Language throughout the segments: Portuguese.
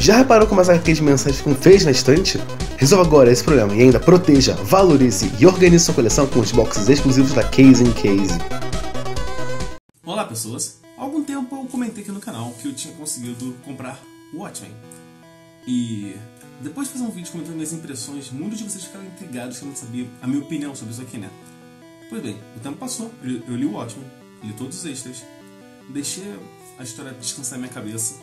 Já reparou como as arcades mensais ficam feias na estante? Resolva agora esse problema e ainda proteja, valorize e organize sua coleção com os boxes exclusivos da Case in Case. Olá pessoas, há algum tempo eu comentei aqui no canal que eu tinha conseguido comprar o Watchmen. E depois de fazer um vídeo comentando minhas impressões, muitos de vocês ficaram intrigados querendo saber a minha opinião sobre isso aqui, né? Pois bem, o tempo passou, eu li o Watchmen, li todos os extras, deixei a história descansar na minha cabeça,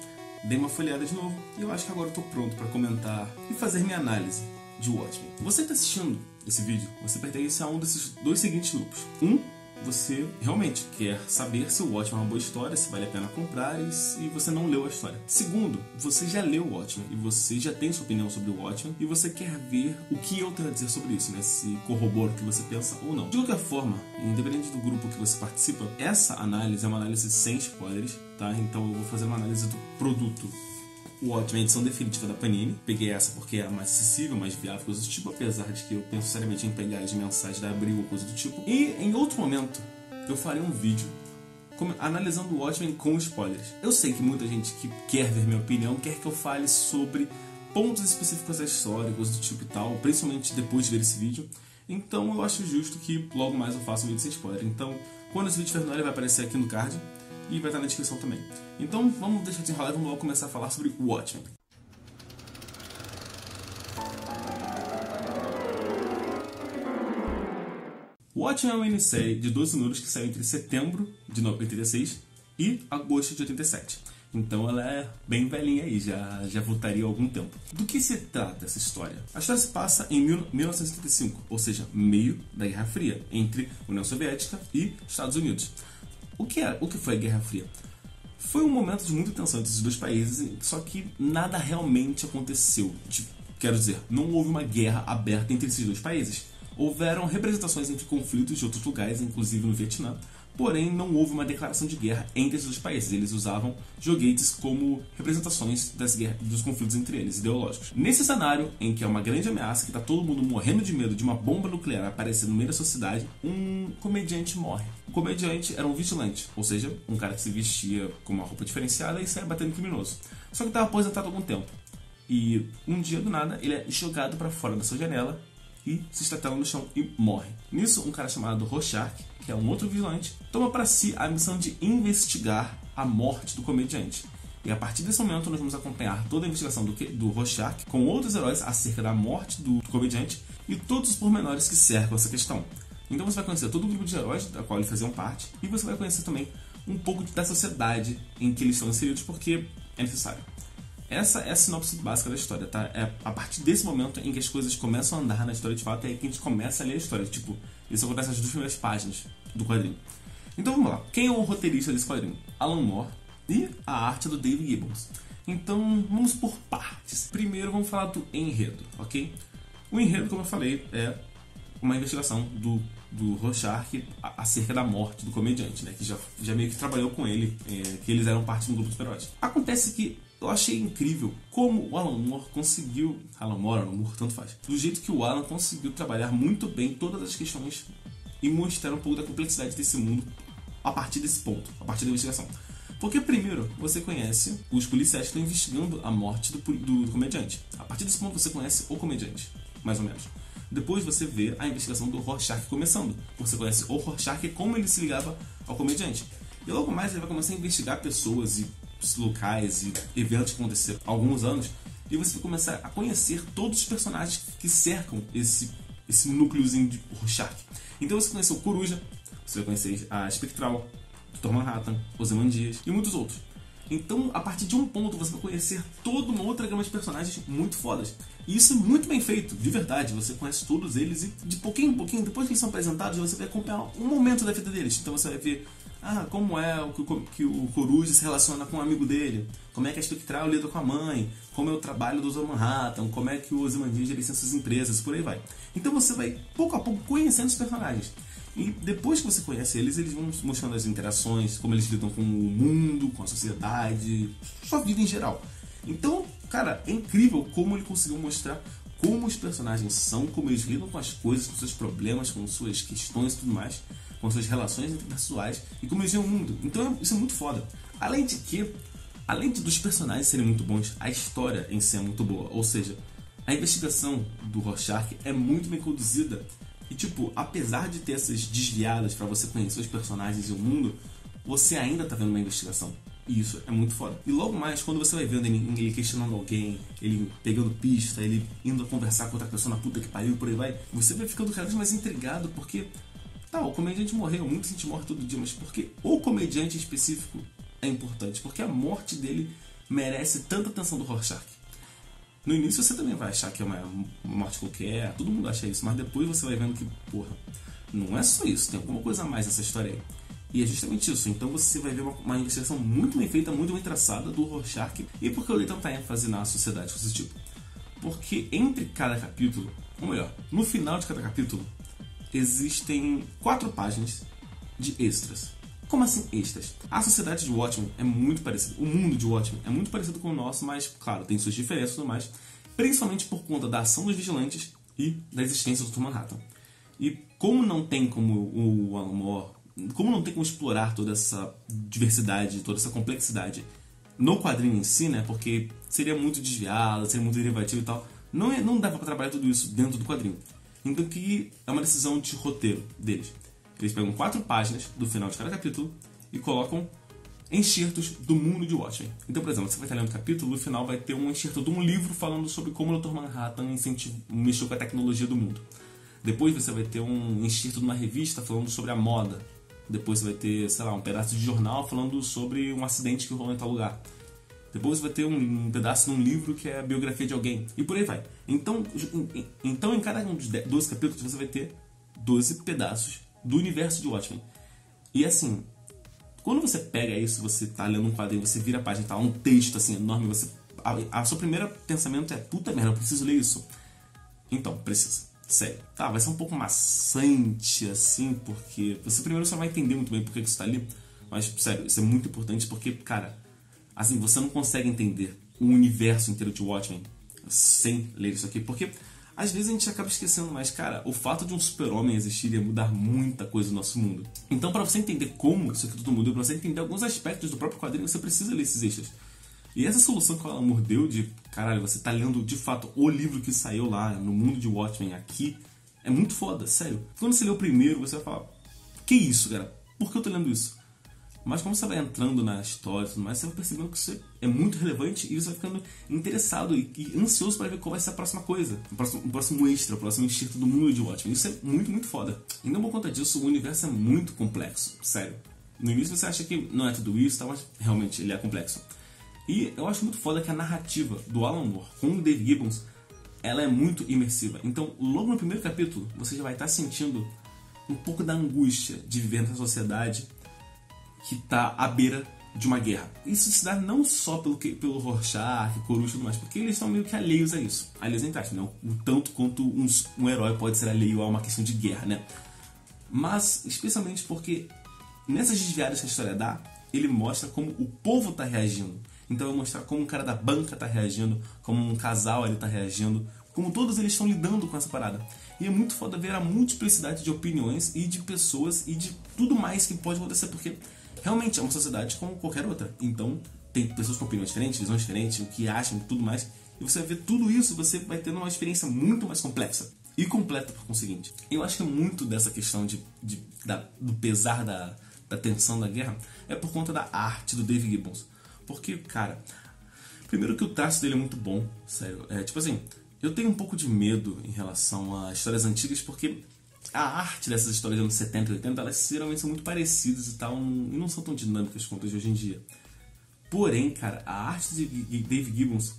dei uma folheada de novo e eu acho que agora eu tô pronto para comentar e fazer minha análise de Watchmen. Você que está assistindo esse vídeo, você pertence a um desses dois seguintes grupos. Você realmente quer saber se o Watchmen é uma boa história, se vale a pena comprar e se você não leu a história. Segundo, você já leu o Watchmen e você já tem sua opinião sobre o Watchmen e você quer ver o que eu tenho a dizer sobre isso, né? Se corrobora o que você pensa ou não. De qualquer forma, independente do grupo que você participa, essa análise é uma análise sem spoilers, tá? Então eu vou fazer uma análise do produto o Watchmen, edição definitiva da Panini. Peguei essa porque é mais acessível, mais viável, coisa do tipo, apesar de que eu penso seriamente em pegar as mensagens da Abril ou coisa do tipo. E em outro momento, eu farei um vídeo analisando o Watchmen com spoilers. Eu sei que muita gente que quer ver minha opinião quer que eu fale sobre pontos específicos da história, coisa do tipo e tal, principalmente depois de ver esse vídeo. Então eu acho justo que logo mais eu faça um vídeo sem spoiler. Então, quando esse vídeo terminar, ele vai aparecer aqui no card e vai estar na descrição também. Então vamos deixar de enrolar e vamos logo começar a falar sobre o Watchmen. O Watchmen é uma minissérie de 12 números que saiu entre setembro de 86 e agosto de 87. Então ela é bem velhinha aí, já voltaria há algum tempo. Do que se trata essa história? A história se passa em 1975, ou seja, meio da Guerra Fria, entre União Soviética e Estados Unidos. O que foi a Guerra Fria? Foi um momento de muita tensão entre os dois países, só que nada realmente aconteceu. Quero dizer, não houve uma guerra aberta entre esses dois países. Houveram representações entre conflitos de outros lugares, inclusive no Vietnã, porém não houve uma declaração de guerra entre esses dois países. Eles usavam joguetes como representações dos conflitos entre eles, ideológicos. Nesse cenário, em que é uma grande ameaça, que está todo mundo morrendo de medo de uma bomba nuclear aparecer no meio da sociedade, um comediante morre. O comediante era um vigilante, ou seja, um cara que se vestia com uma roupa diferenciada e saia batendo criminoso. Só que estava aposentado há algum tempo. E um dia, do nada, ele é jogado para fora da sua janela e se estatela no chão e morre. Nisso, um cara chamado Rorschach, que é um outro vigilante, toma para si a missão de investigar a morte do comediante. E a partir desse momento nós vamos acompanhar toda a investigação do Rorschach com outros heróis acerca da morte do comediante e todos os pormenores que cercam essa questão. Então você vai conhecer todo o grupo de heróis da qual eles faziam parte e você vai conhecer também um pouco da sociedade em que eles estão inseridos, porque é necessário. Essa é a sinopse básica da história, tá? É a partir desse momento em que as coisas começam a andar na história de fato, é aí que a gente começa a ler a história. Tipo, isso acontece nas duas primeiras páginas do quadrinho. Então vamos lá. Quem é o roteirista desse quadrinho? Alan Moore e a arte do Dave Gibbons. Então vamos por partes. Primeiro vamos falar do enredo, ok? O enredo, como eu falei, é uma investigação do Rorschach acerca da morte do comediante, né? Que já meio que trabalhou com ele, que eles eram parte do grupo de heróis. Acontece que eu achei incrível como o Alan Moore conseguiu... Alan Moore, tanto faz. Do jeito que o Alan conseguiu trabalhar muito bem todas as questões e mostrar um pouco da complexidade desse mundo a partir desse ponto, a partir da investigação. Porque primeiro, você conhece os policiais que estão investigando a morte do comediante. A partir desse ponto você conhece o comediante, mais ou menos. Depois você vê a investigação do Rorschach começando. Você conhece o Rorschach e como ele se ligava ao comediante. E logo mais ele vai começar a investigar pessoas e locais e eventos que aconteceram há alguns anos, e você vai começar a conhecer todos os personagens que cercam esse núcleozinho de Rorschach. Então você conheceu o Coruja, você vai conhecer a Espectral, Dr. Manhattan, Ozymandias e muitos outros. Então, a partir de um ponto, você vai conhecer toda uma outra gama de personagens muito fodas. E isso é muito bem feito, de verdade. Você conhece todos eles e de pouquinho em pouquinho, depois que eles são apresentados, você vai acompanhar um momento da vida deles. Então você vai ver como é que o Coruja se relaciona com um amigo dele, como é que a Spectral lida com a mãe, como é o trabalho do Dr. Manhattan, como é que o Ozymandias gerencia suas empresas, por aí vai. Então você vai, pouco a pouco, conhecendo os personagens. E depois que você conhece eles vão mostrando as interações, como eles lidam com o mundo, com a sociedade, sua vida em geral. Então, cara, é incrível como ele conseguiu mostrar como os personagens são, como eles lidam com as coisas, com seus problemas, com suas questões e tudo mais, com suas relações interpessoais e como eles veem o mundo. Então isso é muito foda. Além de que Além dos personagens serem muito bons, a história em si é muito boa. Ou seja, a investigação do Rorschach é muito bem conduzida. E tipo, apesar de ter essas desviadas pra você conhecer os personagens e o mundo, você ainda tá vendo uma investigação. E isso é muito foda. E logo mais, quando você vai vendo ele questionando alguém, ele pegando pista, ele indo conversar com outra pessoa na puta que pariu e por aí vai, você vai ficando cada vez mais intrigado, porque o comediante morreu, muita gente morre todo dia, mas porque o comediante em específico é importante, porque a morte dele merece tanta atenção do Rorschach. No início você também vai achar que é uma morte qualquer, todo mundo acha isso, mas depois você vai vendo que, porra, não é só isso, tem alguma coisa a mais nessa história aí. E é justamente isso, então você vai ver uma investigação muito bem feita, muito bem traçada do Rorschach. E por que eu dei tanta ênfase na sociedade com esse tipo? Porque entre cada capítulo, ou melhor, no final de cada capítulo, existem 4 páginas de extras. Como assim extras? A sociedade de Watchmen é muito parecida, o mundo de Watchmen é muito parecido com o nosso, mas claro, tem suas diferenças e tudo mais, principalmente por conta da ação dos vigilantes e da existência do Dr. Manhattan. E como não tem como o Alan Moore, como não tem como explorar toda essa diversidade, toda essa complexidade no quadrinho em si, né? Porque seria muito desviado, seria muito derivativo e tal. Não dava pra trabalhar tudo isso dentro do quadrinho. Então que é uma decisão de roteiro deles. Eles pegam 4 páginas do final de cada capítulo e colocam enxertos do mundo de Watchmen. Então, por exemplo, você vai estar lendo o capítulo, no final vai ter um enxerto de um livro falando sobre como o Dr. Manhattan mexeu com a tecnologia do mundo. Depois você vai ter um enxerto de uma revista falando sobre a moda. Depois você vai ter, sei lá, um pedaço de jornal falando sobre um acidente que rolou em tal lugar. Depois você vai ter um pedaço de um livro que é a biografia de alguém. E por aí vai. Então em cada um dos 12 capítulos você vai ter 12 pedaços do universo de Watchmen. E assim, quando você pega isso, você tá lendo um quadrinho, você vira a página, tá um texto assim enorme, a seu primeiro pensamento é: puta merda, eu preciso ler isso. Então, precisa. Sério. Vai ser um pouco maçante, assim, porque você primeiro só vai entender muito bem por que isso tá ali. Mas, sério, isso é muito importante porque, cara, assim, você não consegue entender o universo inteiro de Watchmen sem ler isso aqui. Porque, às vezes, a gente acaba esquecendo, mas, cara, o fato de um super-homem existir ia mudar muita coisa no nosso mundo. Então, pra você entender como isso aqui tudo mudou, pra você entender alguns aspectos do próprio quadrinho, você precisa ler esses extras. E essa solução que o Alan Moore deu de, caralho, você tá lendo de fato o livro que saiu lá no mundo de Watchmen aqui, é muito foda, sério. Quando você lê o primeiro, você vai falar: que isso, cara? Por que eu tô lendo isso? Mas como você vai entrando na história e tudo mais, você vai percebendo que isso é muito relevante e você vai ficando interessado e ansioso para ver qual vai ser a próxima coisa, o próximo extra, o próximo enxerto do mundo de Watchmen. Isso é muito, muito foda. E não por conta disso, o universo é muito complexo, sério. No início você acha que não é tudo isso, tá? Mas realmente ele é complexo. E eu acho muito foda que a narrativa do Alan Moore com o Dave Gibbons, ela é muito imersiva. Então, logo no primeiro capítulo, você já vai estar sentindo um pouco da angústia de viver nessa sociedade que está à beira de uma guerra. Isso se dá não só pelo Rorschach, Coruja e tudo mais, porque eles são meio que alheios a isso. Alheios entre aspas, né? O tanto quanto um herói pode ser alheio a uma questão de guerra, né? Mas, especialmente porque nessas desviadas que a história dá, ele mostra como o povo está reagindo. Então vai mostrar como um cara da banca tá reagindo, como um casal ali tá reagindo, como todos eles estão lidando com essa parada. E é muito foda ver a multiplicidade de opiniões e de pessoas e de tudo mais que pode acontecer, porque realmente é uma sociedade como qualquer outra. Então tem pessoas com opiniões diferentes, visões diferentes, o que acham e tudo mais. E você vai ver tudo isso, você vai tendo uma experiência muito mais complexa e completa por conseguinte. Eu acho que muito dessa questão do pesar da tensão da guerra é por conta da arte do Dave Gibbons. Porque, cara, primeiro que o traço dele é muito bom, sério. Tipo assim, eu tenho um pouco de medo em relação a histórias antigas, porque a arte dessas histórias de anos 70 e 80, elas geralmente são muito parecidas e tal, e não são tão dinâmicas quanto as de hoje em dia. Porém, cara, a arte de Dave Gibbons,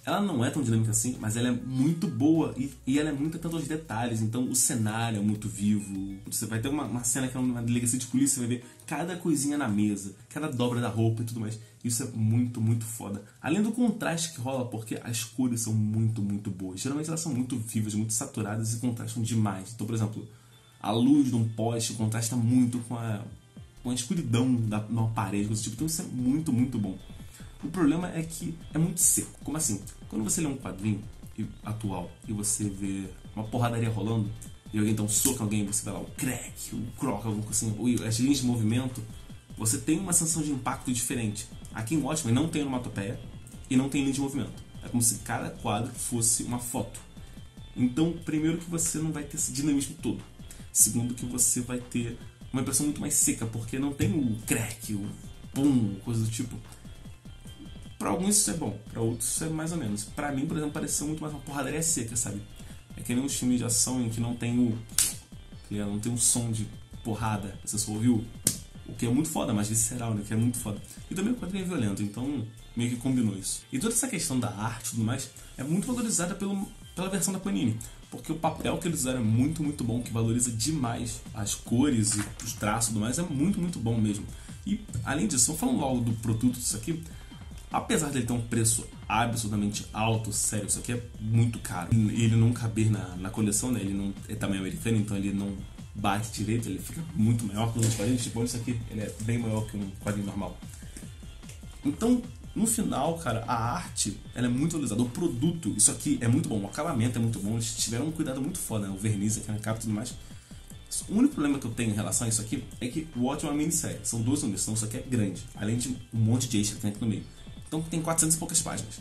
ela não é tão dinâmica assim, mas ela é muito boa e ela é muito atenta aos detalhes. Então o cenário é muito vivo. Você vai ter uma cena que é uma delegacia de polícia, você vai ver cada coisinha na mesa, cada dobra da roupa e tudo mais. Isso é muito, muito foda. Além do contraste que rola, porque as cores são muito, muito boas. Geralmente elas são muito vivas, muito saturadas e contrastam demais. Então, por exemplo, a luz de um poste contrasta muito com a escuridão numa parede, coisa do tipo. Então isso é muito, muito bom. O problema é que é muito seco. Como assim? Quando você lê um quadrinho atual e você vê uma porradaria rolando e alguém dá um soco em alguém, você vê lá o crack, o croc, alguma coisa assim, ou as linhas de movimento, você tem uma sensação de impacto diferente. Aqui em Watchmen não tem onomatopeia e não tem linha de movimento. É como se cada quadro fosse uma foto. Então, primeiro que você não vai ter esse dinamismo todo. Segundo que você vai ter uma impressão muito mais seca, porque não tem o crack, o pum, coisa do tipo. Pra alguns isso é bom, pra outros isso é mais ou menos. Pra mim, por exemplo, pareceu muito mais uma porradaria seca, sabe? É que nem um filme de ação em que não tem não tem um som de porrada. Você só ouviu o que é muito foda, mas visceral, né? Que é muito foda. E também o quadrinho é violento, então meio que combinou isso. E toda essa questão da arte e tudo mais é muito valorizada pela versão da Panini. Porque o papel que eles usaram é muito, muito bom, que valoriza demais as cores e os traços e tudo mais. É muito, muito bom mesmo. E, além disso, vou falando logo do produto disso aqui. Apesar dele ter um preço absolutamente alto, sério, isso aqui é muito caro. Ele não caber na coleção, né? Ele não é tamanho americano, então ele não bate direito, ele fica muito maior que os quadrinhos. Tipo, isso aqui, ele é bem maior que um quadrinho normal. Então, no final, cara, a arte, ela é muito valorizada. O produto, isso aqui é muito bom, o acabamento é muito bom. Eles tiveram um cuidado muito foda, né? O verniz aqui na capa e tudo mais. O único problema que eu tenho em relação a isso aqui é que o Watchmen é uma minissérie. São 12 números, então isso aqui é grande. Além de um monte de extra que tem aqui no meio. Então tem 400 e poucas páginas.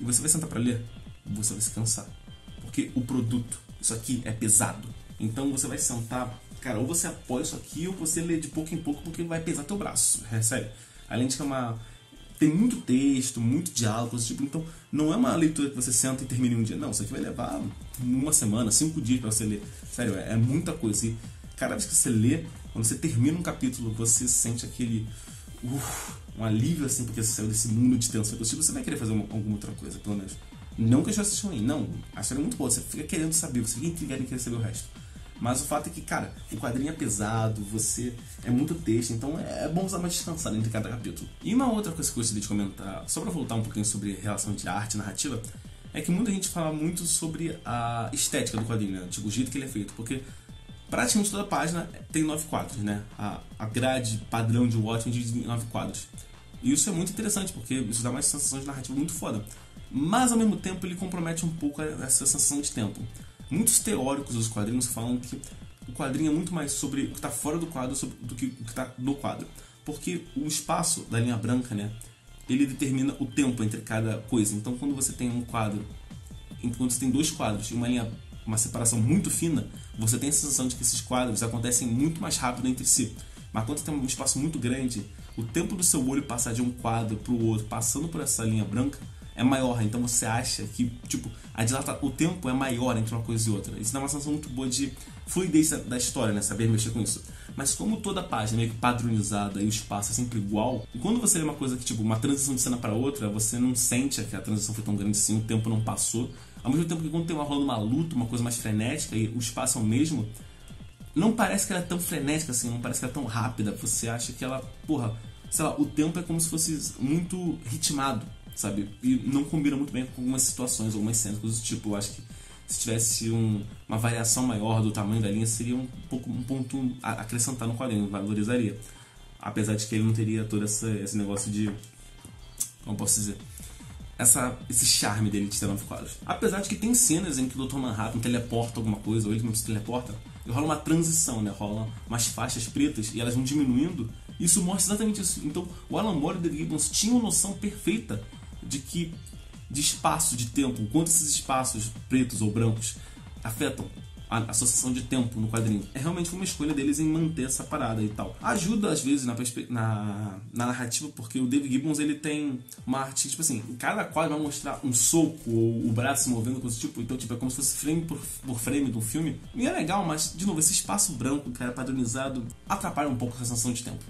E você vai sentar pra ler, você vai se cansar. Porque o produto, isso aqui é pesado. Então você vai sentar, cara, ou você apoia isso aqui ou você lê de pouco em pouco porque vai pesar teu braço. É sério. Além de que tem muito texto, muito diálogo, tipo, então não é uma leitura que você senta e termina em um dia. Não, isso aqui vai levar uma semana, 5 dias pra você ler. Sério, é muita coisa. E cada vez que você lê, quando você termina um capítulo, você sente aquele um alívio, assim, porque você saiu desse mundo de tensão. Tipo, você vai querer fazer alguma outra coisa, pelo menos. Não que a história seja ruim, não. A história é muito boa, você fica querendo saber, você fica intrigado em querer saber o resto. Mas o fato é que, cara, o quadrinho é pesado, é muito texto, então é bom usar uma descansada entre cada capítulo. E uma outra coisa que eu gostaria de comentar, só pra voltar um pouquinho sobre a relação de arte e narrativa, é que muita gente fala muito sobre a estética do quadrinho, né? Tipo, o jeito que ele é feito, porque praticamente toda página tem 9 quadros, né? A grade padrão de Watchmen divide em 9 quadros. E isso é muito interessante, porque isso dá uma sensação de narrativa muito foda. Mas, ao mesmo tempo, ele compromete um pouco essa sensação de tempo. Muitos teóricos dos quadrinhos falam que o quadrinho é muito mais sobre o que está fora do quadro do que o que está no quadro. Porque o espaço da linha branca, né, ele determina o tempo entre cada coisa. Então, quando você tem um quadro, quando você tem 2 quadros e uma separação muito fina, você tem a sensação de que esses quadros acontecem muito mais rápido entre si. Mas quando você tem um espaço muito grande, o tempo do seu olho passar de um quadro para o outro, passando por essa linha branca, é maior. Então você acha que, tipo, o tempo é maior entre uma coisa e outra. Isso dá uma sensação muito boa de fluidez da história, né? Saber mexer com isso. Mas como toda página é meio que padronizada e o espaço é sempre igual, e quando você lê uma coisa que, tipo, uma transição de cena para outra, você não sente que a transição foi tão grande assim, o tempo não passou. Ao mesmo tempo que quando tem rolando uma luta, uma coisa mais frenética e o espaço é o mesmo, não parece que ela é tão frenética assim, não parece que ela é tão rápida. Você acha que ela, sei lá, o tempo é como se fosse muito ritmado, sabe? E não combina muito bem com algumas situações, algumas cenas, coisas do tipo. Eu acho que se tivesse uma variação maior do tamanho da linha, seria um ponto a acrescentar no quadrinho, valorizaria. Apesar de que ele não teria todo esse negócio de, como posso dizer, esse charme dele de ter 9 quadros. Apesar de que tem cenas em que o Dr. Manhattan teleporta alguma coisa, ou ele não se teleporta, e rola uma transição, né? Rola umas faixas pretas e elas vão diminuindo. Isso mostra exatamente isso. Então, o Alan Moore e o Dave Gibbons tinham noção perfeita de espaço, de tempo, o quanto esses espaços pretos ou brancos afetam a associação de tempo no quadrinho. Realmente uma escolha deles em manter essa parada e tal. Ajuda às vezes na narrativa, porque o Dave Gibbons ele tem uma arte, tipo assim, cada quadro vai mostrar um soco ou o braço se movendo, coisa do tipo. Então, tipo, é como se fosse frame por frame de um filme. E é legal, mas, de novo, esse espaço branco, cara, padronizado, atrapalha um pouco a sensação de tempo.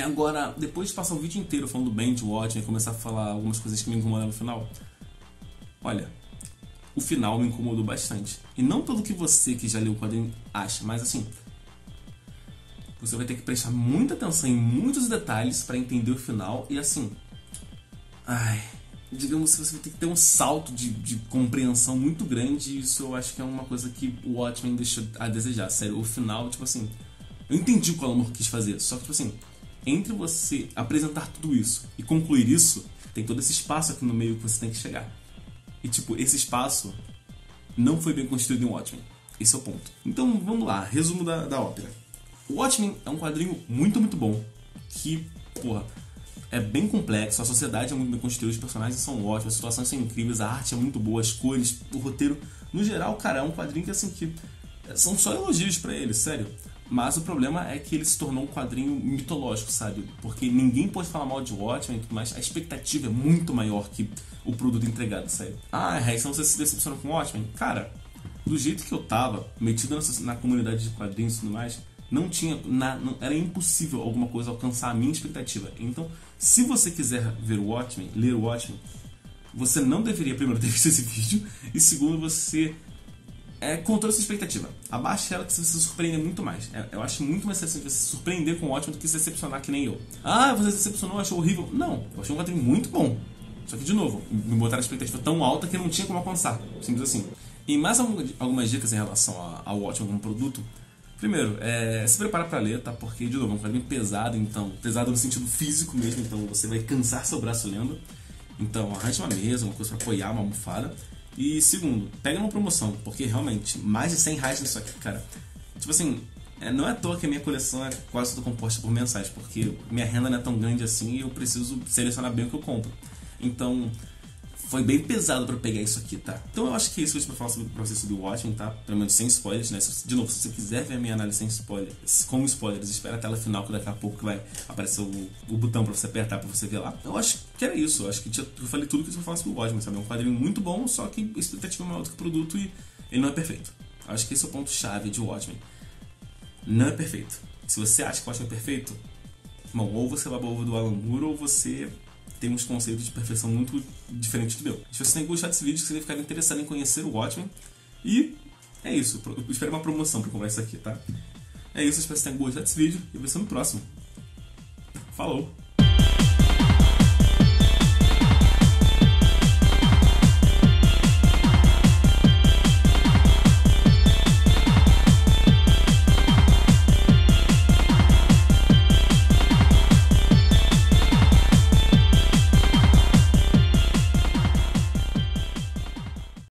Agora, depois de passar o vídeo inteiro falando bem de Watchmen e começar a falar algumas coisas que me incomodaram no final, olha, o final me incomodou bastante. E não pelo que você que já leu o quadrinho acha, mas assim, você vai ter que prestar muita atenção em muitos detalhes para entender o final. E assim, digamos que você vai ter que ter um salto de compreensão muito grande. E isso eu acho que é uma coisa que o Watchmen deixou a desejar. Sério, o final, tipo assim, eu entendi o que o Alan Moore quis fazer, só que tipo assim, entre você apresentar tudo isso e concluir isso, tem todo esse espaço aqui no meio que você tem que chegar. E tipo, esse espaço não foi bem construído em Watchmen. Esse é o ponto. Então vamos lá, resumo da ópera. O Watchmen é um quadrinho muito, muito bom. Que, é bem complexo, a sociedade é muito bem construída, os personagens são ótimos, as situações são incríveis, a arte é muito boa, as cores, o roteiro. No geral, cara, é um quadrinho que, assim, que são só elogios pra ele, sério. Mas o problema é que ele se tornou um quadrinho mitológico, sabe? Porque ninguém pode falar mal de Watchmen, mas a expectativa é muito maior que o produto entregado, sério. Ah, então você se decepcionou com Watchmen? Cara, do jeito que eu tava, metido na comunidade de quadrinhos e tudo mais, era impossível alguma coisa alcançar a minha expectativa. Então, se você quiser ver o Watchmen, ler o Watchmen, você não deveria primeiro ter visto esse vídeo, e segundo, você controla sua expectativa. Abaixe ela que você se surpreende muito mais. Eu acho muito mais interessante você se surpreender com o Watchmen do que se decepcionar que nem eu. Ah, você se decepcionou, achou horrível. Não, eu achei um quadrinho muito bom. Só que, de novo, me botaram a expectativa tão alta que não tinha como alcançar. Simples assim. E mais algumas dicas em relação ao Watchmen como produto. Primeiro, se prepara pra ler, tá? Porque, de novo, é um quadrinho pesado, então... Pesado no sentido físico mesmo, então você vai cansar seu braço lendo. Então, arranje uma mesa, uma coisa pra apoiar, uma almofada. E segundo, pega uma promoção, porque realmente, mais de R$100 nisso aqui, cara. Tipo assim, não é à toa que a minha coleção é quase toda composta por mensais, porque minha renda não é tão grande assim e eu preciso selecionar bem o que eu compro. Então, foi bem pesado pra pegar isso aqui, tá? Então eu acho que é isso que eu vou falar pra vocês sobre o Watchmen, tá? Pelo menos sem spoilers, né? De novo, se você quiser ver a minha análise sem spoilers, com spoilers, espera a tela final, que daqui a pouco vai aparecer o botão pra você apertar, pra você ver lá. Eu acho que era isso, eu acho que eu falei tudo que eu vou falar sobre o Watchmen, sabe? É um quadrinho muito bom, só que a expectativa é maior do que o produto e ele não é perfeito. Eu acho que esse é o ponto-chave de Watchmen. Não é perfeito. Se você acha que o Watchmen é perfeito, bom, ou você é baba do Alan Moore, ou você tem uns conceitos de perfeição muito diferentes do meu. Se você tem gostado desse vídeo, você deve ficar interessado em conhecer o Watchmen. E é isso. Eu espero uma promoção pra comprar isso aqui, tá? É isso, espero que você tenha gostado desse vídeo e eu vou ver você no próximo. Falou!